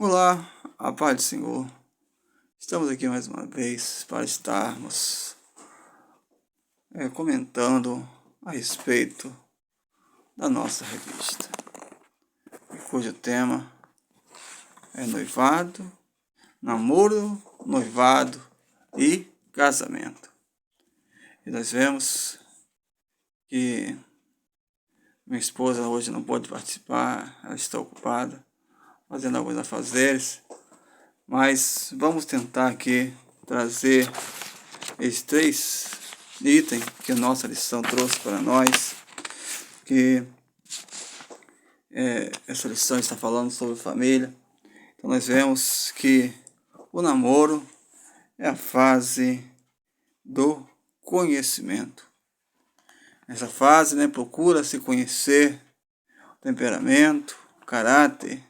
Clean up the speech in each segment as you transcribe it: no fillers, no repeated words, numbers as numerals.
Olá, a paz do Senhor. Estamos aqui mais uma vez para estarmos comentando a respeito da nossa revista, cujo tema é noivado, namoro, noivado e casamento. E nós vemos que minha esposa hoje não pode participar, ela está ocupada fazendo alguns afazeres, mas vamos tentar aqui trazer esses 3 itens que a nossa lição trouxe para nós, que essa lição está falando sobre família. Então nós vemos que o namoro é a fase do conhecimento. Nessa fase, procura se conhecer o temperamento, o caráter,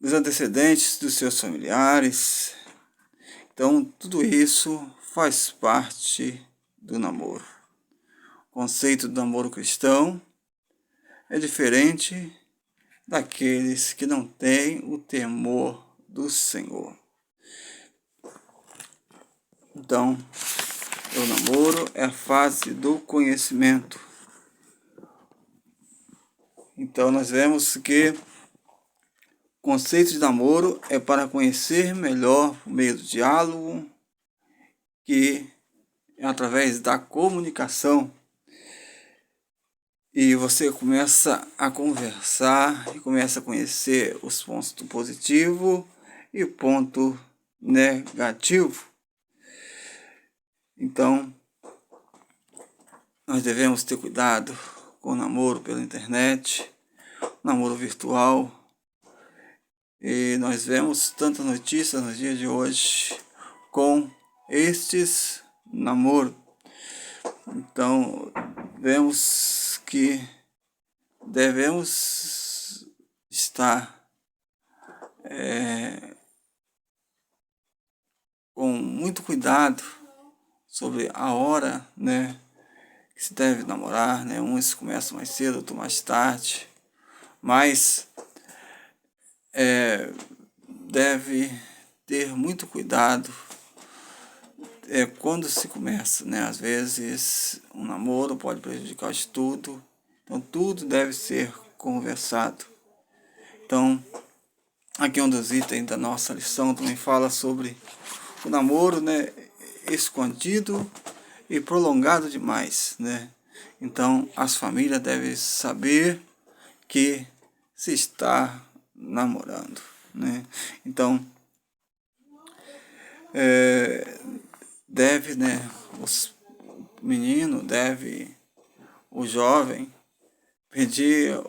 os antecedentes dos seus familiares. Então tudo isso faz parte do namoro. O conceito do namoro cristão é diferente daqueles que não têm o temor do Senhor. Então, o namoro é a fase do conhecimento. Então, nós vemos que o conceito de namoro é para conhecer melhor por meio do diálogo, que é através da comunicação. E você começa a conversar e começa a conhecer os pontos positivos e o ponto negativo. Então, nós devemos ter cuidado com o namoro pela internet, namoro virtual. E nós vemos tantas notícias nos dias de hoje com estes namoros. Então, vemos que devemos estar com muito cuidado sobre a hora, que se deve namorar, Uns começam mais cedo, outros mais tarde, mas deve ter muito cuidado quando se começa, Às vezes um namoro pode prejudicar o estudo, então tudo deve ser conversado. Então, aqui um dos itens da nossa lição também fala sobre o namoro, escondido e prolongado demais, Então, as famílias devem saber que se está namorando, Então, deve, os meninos, o jovem, pedir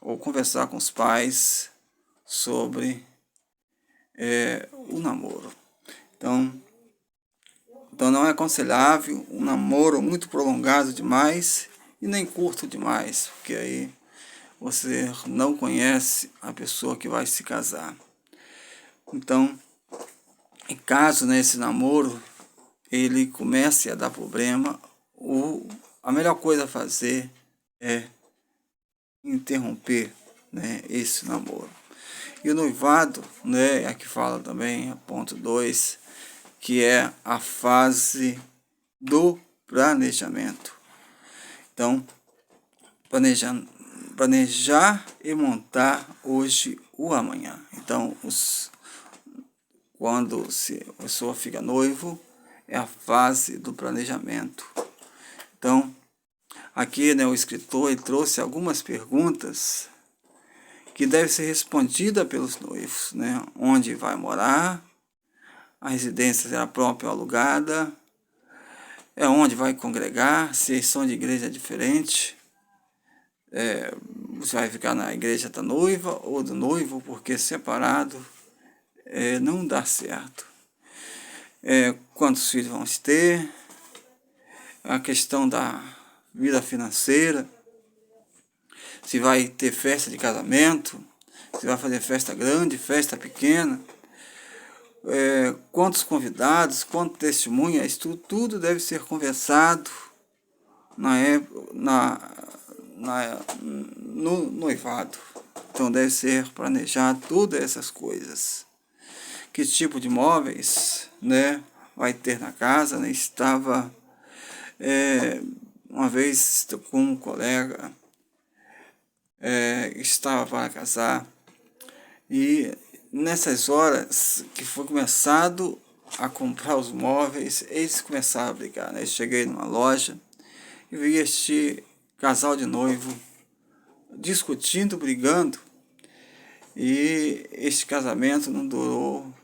ou conversar com os pais sobre o namoro. Então não é aconselhável um namoro muito prolongado demais e nem curto demais, porque aí você não conhece a pessoa que vai se casar. Então, em caso esse namoro ele comece a dar problema, a melhor coisa a fazer é interromper esse namoro. E o noivado, aqui fala também, ponto 2, que é a fase do planejamento. Então, planejar e montar hoje o amanhã. Então, quando a pessoa fica noivo, é a fase do planejamento. Então, aqui o escritor ele trouxe algumas perguntas que devem ser respondidas pelos noivos, Onde vai morar? A residência será própria ou alugada? Onde vai congregar? Se a são de igreja é diferente? Você vai ficar na igreja da noiva ou do noivo, porque separado não dá certo. Quantos filhos vamos ter? A questão da vida financeira, se vai ter festa de casamento, se vai fazer festa grande, festa pequena, quantos convidados, quantas testemunhas, tudo deve no noivado. Então deve ser planejado todas essas coisas. Que tipo de móveis, né, vai ter na casa, né? Estava uma vez com um colega, estava para casar, e nessas horas que foi começado a comprar os móveis, eles começaram a brigar, né? Eu cheguei numa loja e vi este casal de noivo discutindo, brigando, e este casamento não durou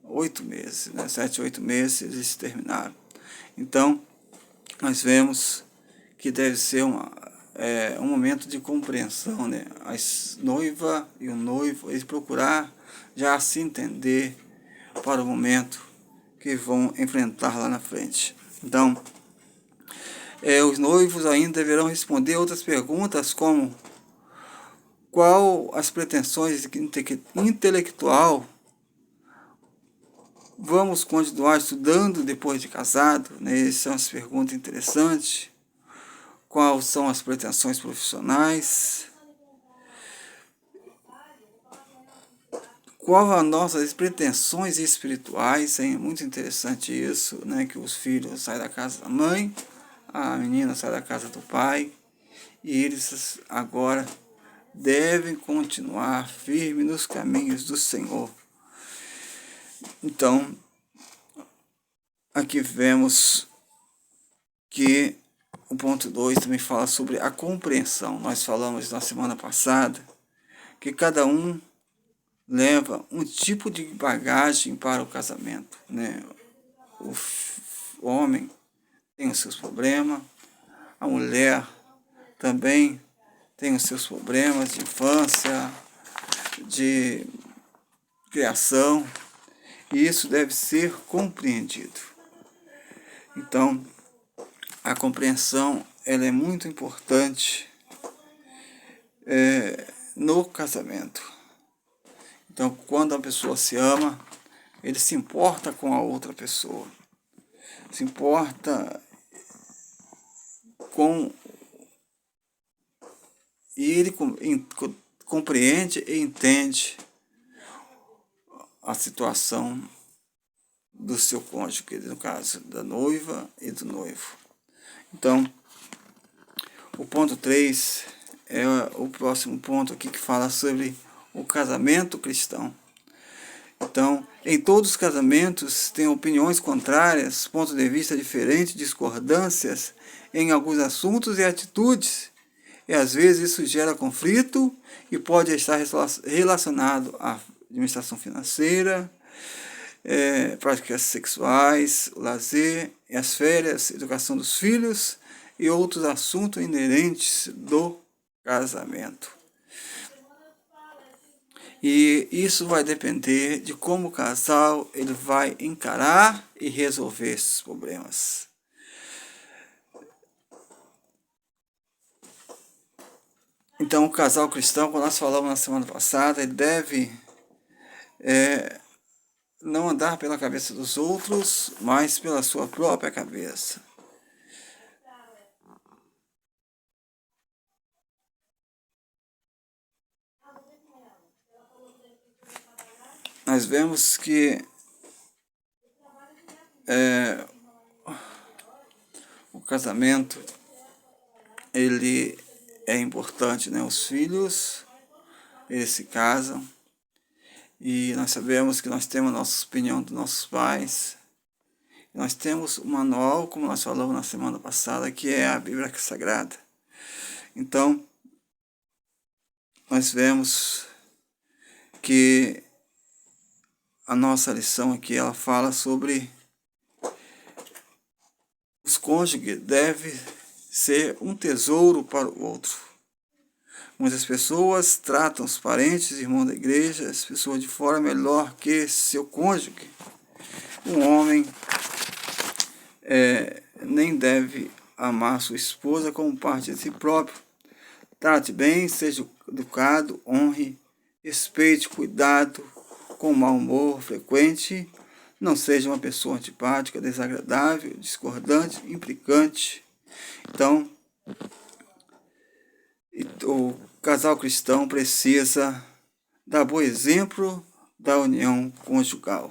8 meses, né? 7, 8 meses eles terminaram. Então, nós vemos que deve ser um momento de compreensão, né? A noiva e o noivo, eles procurar já se entender para o momento que vão enfrentar lá na frente. Então, os noivos ainda deverão responder outras perguntas como: qual as pretensões intelectual vamos continuar estudando depois de casado, né? Essas são as perguntas interessantes. Quais são as pretensões profissionais? Qual as nossas pretensões espirituais? É muito interessante isso, né? Que os filhos saem da casa da mãe, a menina sai da casa do pai, e eles agora devem continuar firmes nos caminhos do Senhor. Então, aqui vemos que o ponto 2 também fala sobre a compreensão. Nós falamos na semana passada que cada um leva um tipo de bagagem para o casamento, né? O homem tem os seus problemas, a mulher também tem os seus problemas de infância, de criação, e isso deve ser compreendido. Então, a compreensão ela é muito importante no casamento. Então, quando a pessoa se ama, ele se importa com a outra pessoa, se importa com... E ele compreende e entende a situação do seu cônjuge, no caso da noiva e do noivo. Então, o ponto 3 é o próximo ponto aqui que fala sobre o casamento cristão. Então, em todos os casamentos tem opiniões contrárias, pontos de vista diferentes, discordâncias em alguns assuntos e atitudes, e às vezes isso gera conflito e pode estar relacionado à administração financeira, práticas sexuais, o lazer, e as férias, educação dos filhos e outros assuntos inerentes do casamento. E isso vai depender de como o casal ele vai encarar e resolver esses problemas. Então, o casal cristão, como nós falamos na semana passada, ele deve não andar pela cabeça dos outros, mas pela sua própria cabeça. Nós vemos que o casamento ele é importante, né? Os filhos, eles se casam, e nós sabemos que nós temos a nossa opinião dos nossos pais. Nós temos o manual, como nós falamos na semana passada, que é a Bíblia Sagrada. Então, nós vemos que a nossa lição aqui, ela fala sobre os cônjuges devem ser um tesouro para o outro. Muitas pessoas tratam os parentes, irmãos da igreja, as pessoas de fora melhor que seu cônjuge. Um homem nem deve amar sua esposa como parte de si próprio. Trate bem, seja educado, honre, respeite, cuidado, com mau humor frequente. Não seja uma pessoa antipática, desagradável, discordante, implicante. Então, casal cristão precisa dar bom exemplo da união conjugal.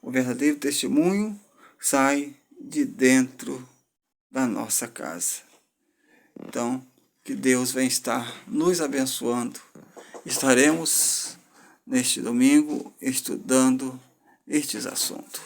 O verdadeiro testemunho sai de dentro da nossa casa. Então, que Deus venha estar nos abençoando. Estaremos neste domingo estudando estes assuntos.